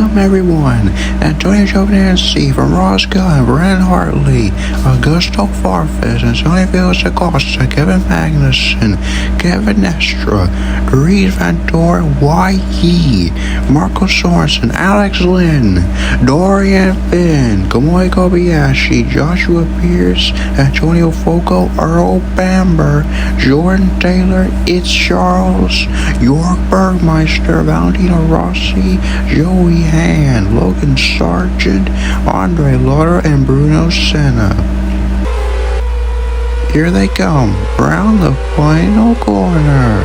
Welcome everyone. Antonio Giovinazzi from Ross Gunn, Brennan Hartley, Augusto Farfus, Antonio Villas Acosta, Kevin Magnussen, Kevin Nestra, Dries Vantore, Y.E., Marco Sorensen, Alex Lynn, Dorian Finn, Kamui Kobayashi, Joshua Pierce, Antonio Foco, Earl Bamber, Jordan Taylor, It's Charles, York Bergmeister, Valentino Rossi, Joey Han, Logan Sargent, Andre Lauder, and Bruno Senna. Here they come, round the final corner.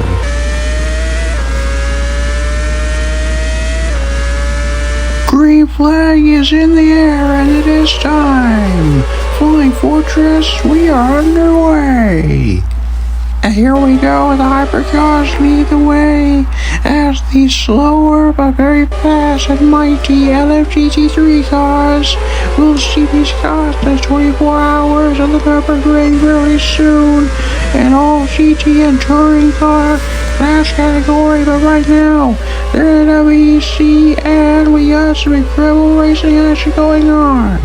Green flag is in the air and it is time. Flying Fortress, we are underway. And here we go, the hypercars lead the way as the slower but very fast and mighty LMGT3 cars will see these cars in 24 hours on the Nürburgring very soon. And all GT and touring car class category, but right now they're in WEC and we got some incredible racing action going on.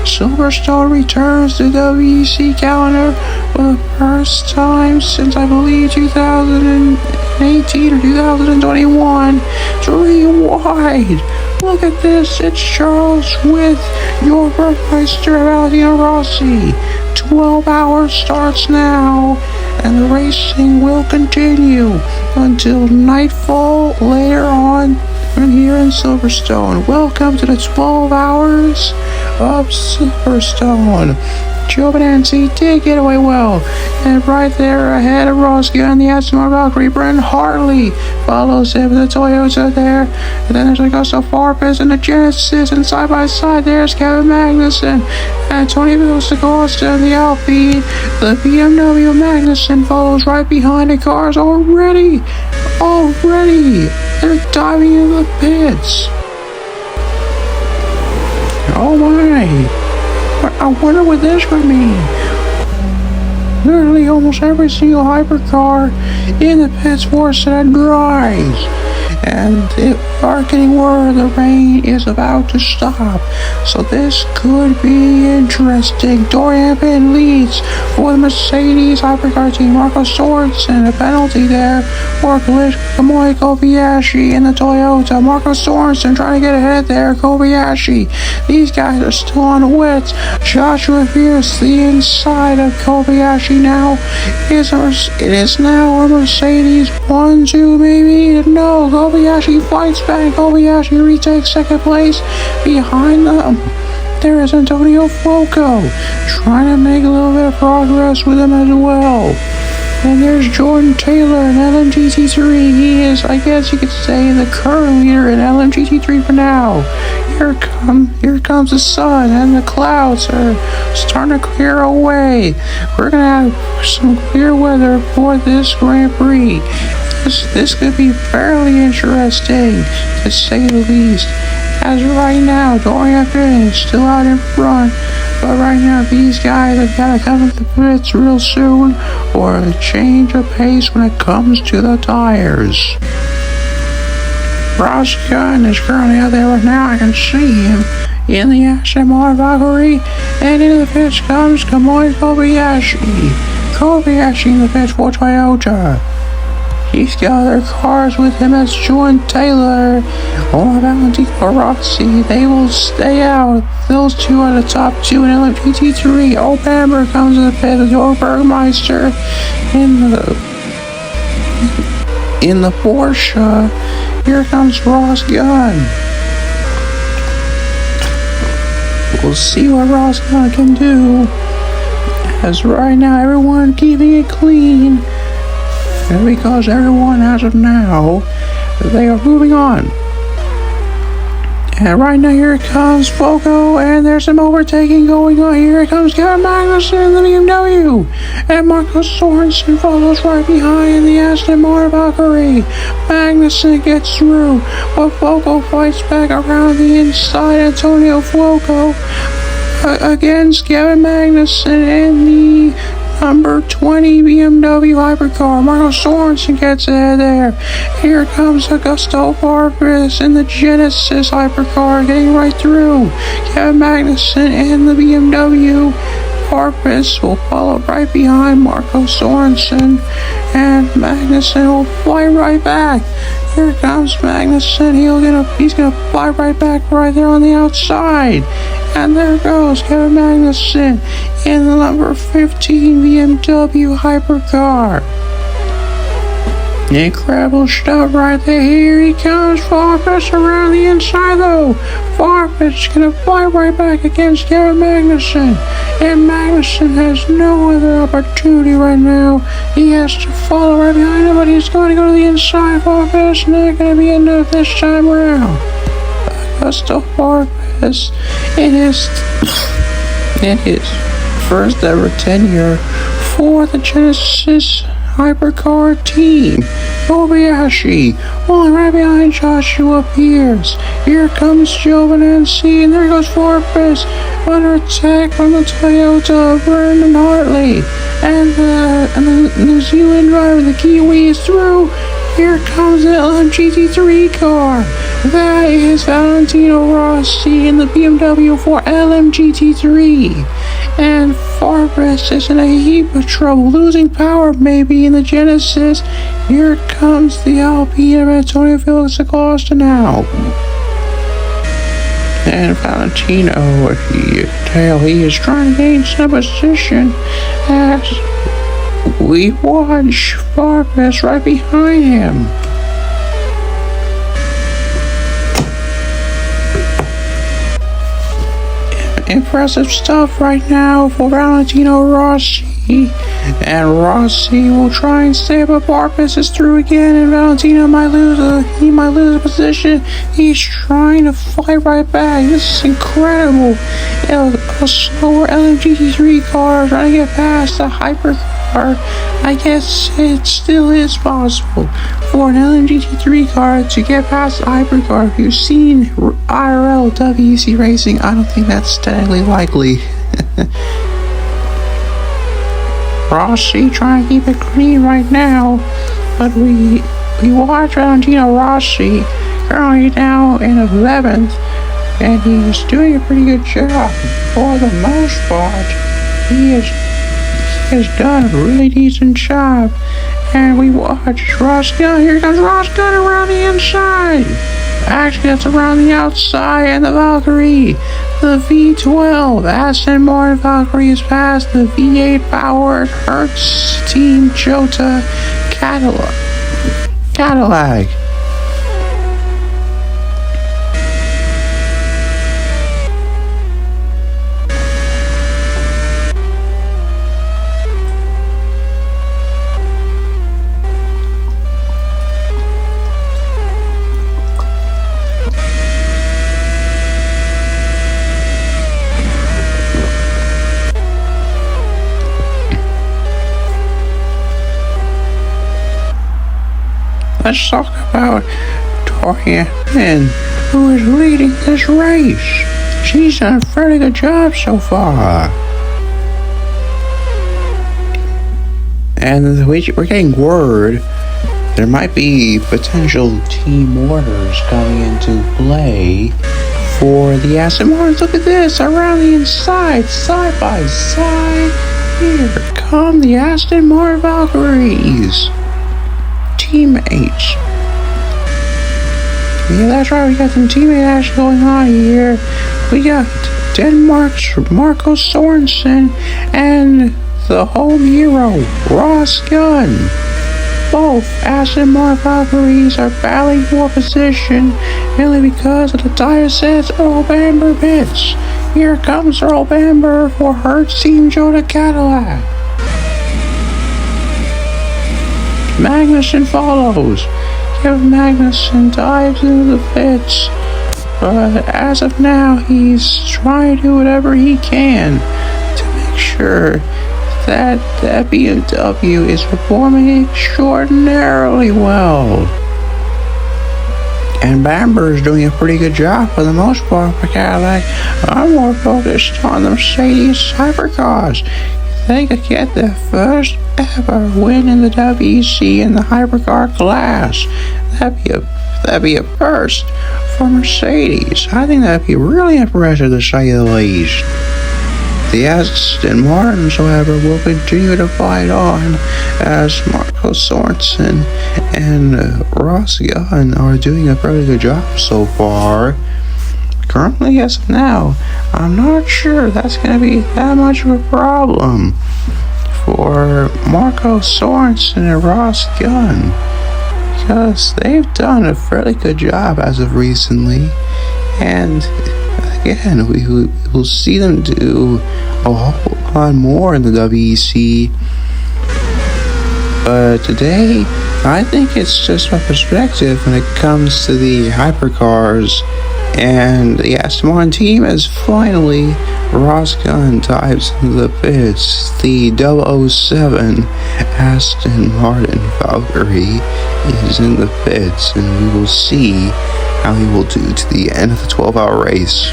Silverstone returns to the WEC calendar for the first time since I believe 2018 or 2021. 3 wide. Look at this, it's Charles with your Bergmeister, Valentino Rossi. 12 hours starts now, and the racing will continue until nightfall later on here in Silverstone. Welcome to the 12 hours of Silverstone. Giovinazzi did get away well, and right there ahead of Ross Gunn, the Aston Martin Valkyrie, Brennan Hartley follows him with the Toyota there, and then there's Augusto Farfus and the Genesis, and side by side there's Kevin Magnussen, Antonio Villas Acosta and the Alpine. The BMW Magnussen follows right behind the cars already. They're diving into the pits. Oh my. I wonder what this could mean. Literally almost every single hypercar in the pits forced that dries. And if we are getting word the rain is about to stop, so this could be interesting. Dorian Finn leads for the Mercedes hypercar team. Marco Sorensen, a penalty there for collision. Kamui Kobayashi in the Toyota. Marco Sorensen trying to get ahead there. Kobayashi. These guys are still on the wets. Joshua Pierce, the inside of Kobayashi now. It is now a Mercedes 1-2 maybe. No, Kobayashi fights back. Kobayashi retakes second place. Behind them, there is Antonio Foco trying to make a little bit of progress with him as well. And there's Jordan Taylor in LMGT3. He is, I guess you could say, the current leader in LMGT3 for now. Here comes the sun, and the clouds are starting to clear away. We're gonna have some clear weather for this Grand Prix. This could be fairly interesting, to say the least. As of right now, Dorian Finn is still out in front, but right now these guys have got to come to the pits real soon or a change of pace when it comes to the tires. Ross Gunn is currently out there right now. I can see him in the Aston Martin Valkyrie, and into the pits comes Kamui Kobayashi. Kobayashi in the pits for Toyota. He's got other cars with him as Jordan Taylor or Valentino Rossi. They will stay out. Those two are the top two in LMGT3. Earl Bamber comes to the pit with York Bergmeister in the Porsche. Here comes Ross Gunn. We'll see what Ross Gunn can do. As right now, everyone keeping it clean. And because everyone, as of now, they are moving on. And right now, here it comes Foco, and there's some overtaking going on. Here it comes Kevin Magnussen in the BMW. And Marco Sorensen follows right behind the Aston Martin Valkyrie. Magnussen gets through, but Foco fights back around the inside. Antonio Foco against Kevin Magnussen in the number 20 BMW hypercar. Marco Sorensen gets ahead there. Here comes Augusto Vargas in the Genesis hypercar, getting right through. Kevin Magnussen in the BMW. Vargas will follow right behind Marco Sorensen, and Magnussen will fly right back. Here comes Magnussen. He's gonna fly right back right there on the outside. And there goes Kevin Magnussen in the number 15 BMW hypercar. Incredible stuff right there. Here he comes. Vargas around the inside though. Vargas gonna fly right back against Kevin Magnussen. And Magnussen has no other opportunity right now. He has to follow right behind him, but he's going to go to the inside. Vargas not gonna be enough this time around. Augusto Vargas in his first ever tenure for the Genesis hypercar team. Kobayashi, falling right behind Joshua Pierce. Here comes Joe Venanzi, and there goes Vargas under attack from the Toyota Vernon Hartley. And the New Zealand driver, the Kiwi, is through. Here comes the LMGT3 car. That is Valentino Rossi in the BMW for LMGT3. And Vargas is in a heap of trouble, losing power maybe in the Genesis. Here comes the Alpine of Antonio Felix Acosta now. And Valentino, he is trying to gain some position as we watch Vargas right behind him. Impressive stuff right now for Valentino Rossi. And Rossi will try and stay up, but Vargas is through again, and Valentino might lose a position. He's trying to fly right back. This is incredible. A slower LMGT3 car trying to get past the hypercar. I guess it still is possible for an LMGT3 car to get past the hypercar. If you've seen IRL WEC racing, I don't think that's technically likely. Rossi trying to keep it clean right now, but we watch Valentino Rossi currently now in 11th, and he's doing a pretty good job. For the most part, he has done a really decent job. And we watch Ross Gunn. Here comes Ross Gunn around the inside. Actually, that's around the outside, and the Valkyrie, the V12 Aston Martin Valkyrie is past the V8 powered Hertz Team Jota Cadillac. Let's talk about Dorian Finn, who is leading this race. She's done a fairly good job so far. And we're getting word there might be potential team orders coming into play for the Aston Martins. Look at this, around the inside, side by side. Here come the Aston Martin Valkyries. Teammates. Yeah, that's right, we got some teammate action going on here. We got Denmark's Marco Sorensen and the home hero, Ross Gunn. Both Aston Martin Valkyries are battling for position mainly because of the tire sets Earl Bamber pits. Here comes Earl Bamber for Hertz Team Jota Cadillac. Magnussen follows. Kevin Magnussen dives into the pits, but as of now, he's trying to do whatever he can to make sure that that BMW is performing extraordinarily well. And Bamber is doing a pretty good job for the most part for Cadillac. I'm more focused on the Mercedes hypercars. they could get their first ever win in the WEC in the hypercar class. That'd be a first for Mercedes. I think that'd be really impressive, to say the least. The Aston Martins, however, will continue to fight on as Marco Sorensen and Ross Gunn are doing a pretty good job so far. Currently, as of now, I'm not sure that's going to be that much of a problem for Marco Sorensen and Ross Gunn, because they've done a fairly good job as of recently, and again, we will see them do a whole lot more in the WEC. But today, I think it's just my perspective when it comes to the hypercars. And the Aston Martin team is finally, Ross Gunn dives into the pits. The 007 Aston Martin Valkyrie is in the pits, and we will see how he will do to the end of the 12-hour race.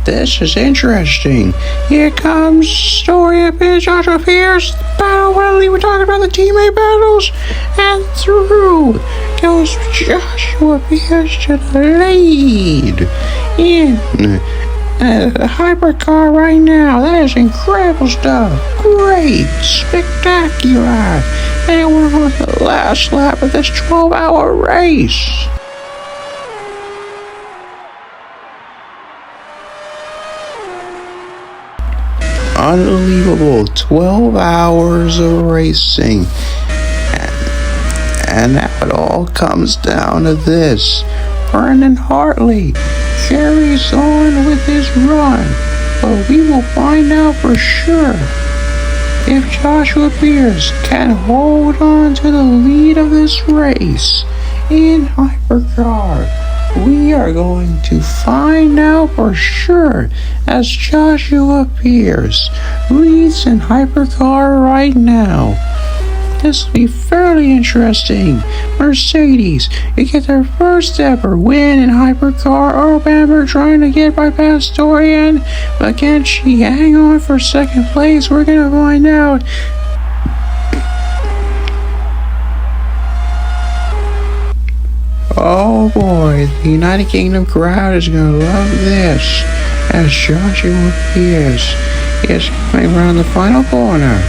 This is interesting. Here comes story of Joshua Pierce. Battle Willie. We're talking about the teammate battles. And through goes Joshua Pierce to the lead in the hypercar right now. That is incredible stuff. Great. Spectacular. And we're on the last lap of this 12-hour race. Unbelievable 12 hours of racing, and now it all comes down to this. Brendan Hartley carries on with his run, but we will find out for sure if Joshua Pierce can hold on to the lead of this race in hypercar. We are going to find out for sure as Joshua Pierce leads in hypercar right now. This will be fairly interesting. Mercedes, you get their first ever win in hypercar. Earl Bamber trying to get by Pastorian, but can she hang on for second place? We're going to find out. Oh boy, the United Kingdom crowd is going to love this as Joshua Pierce is coming around the final corner.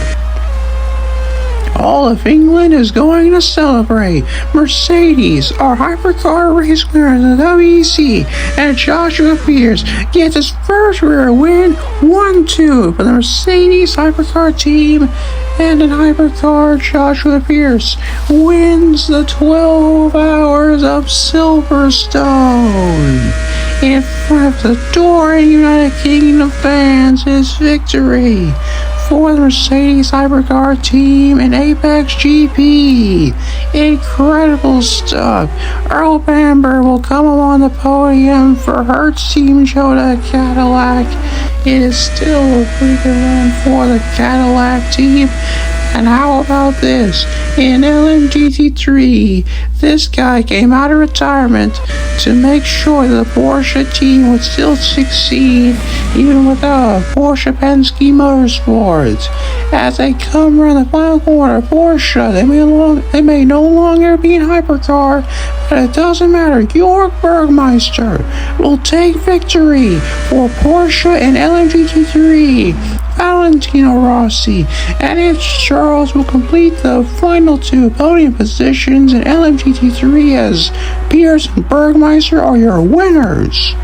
All of England is going to celebrate. Mercedes, our hypercar race winner in the WEC, and Joshua Pierce gets his first rear win, 1-2 for the Mercedes hypercar team. And in hypercar, Joshua Pierce wins the 12 Hours of Silverstone. In front of the adoring United Kingdom fans, his victory for the Mercedes hypercar team in Apex GP. Incredible stuff. Earl Bamber will come along the podium for Hertz Team Toyota Cadillac. It is still a pretty good run for the Cadillac team. And how about this? In LMGT3, this guy came out of retirement to make sure that the Porsche team would still succeed even without Porsche Penske Motorsports. As they come around the final corner, Porsche, they may no longer be in hypercar, but it doesn't matter. Georg Bergmeister will take victory for Porsche and LMGT3. Valentino Rossi and Lance Charles will complete the final two podium positions in LMGT3 as Pierce and Bergmeister are your winners.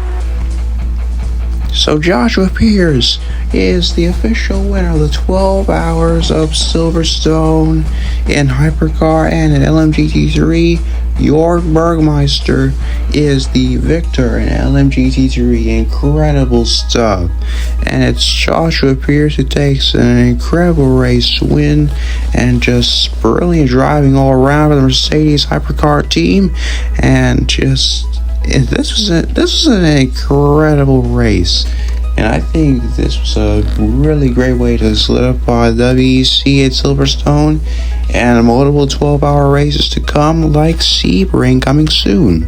So Joshua Pierce is the official winner of the 12 Hours of Silverstone in hypercar and in LMGT3. Georg Bergmeister is the victor in LMGT3. Incredible stuff. And it's Joshua Pierce who takes an incredible race win and just brilliant driving all around for the Mercedes hypercar team. And just this was an incredible race. And I think this was a really great way to solidify the WEC at Silverstone and multiple 12-hour races to come like Sebring coming soon.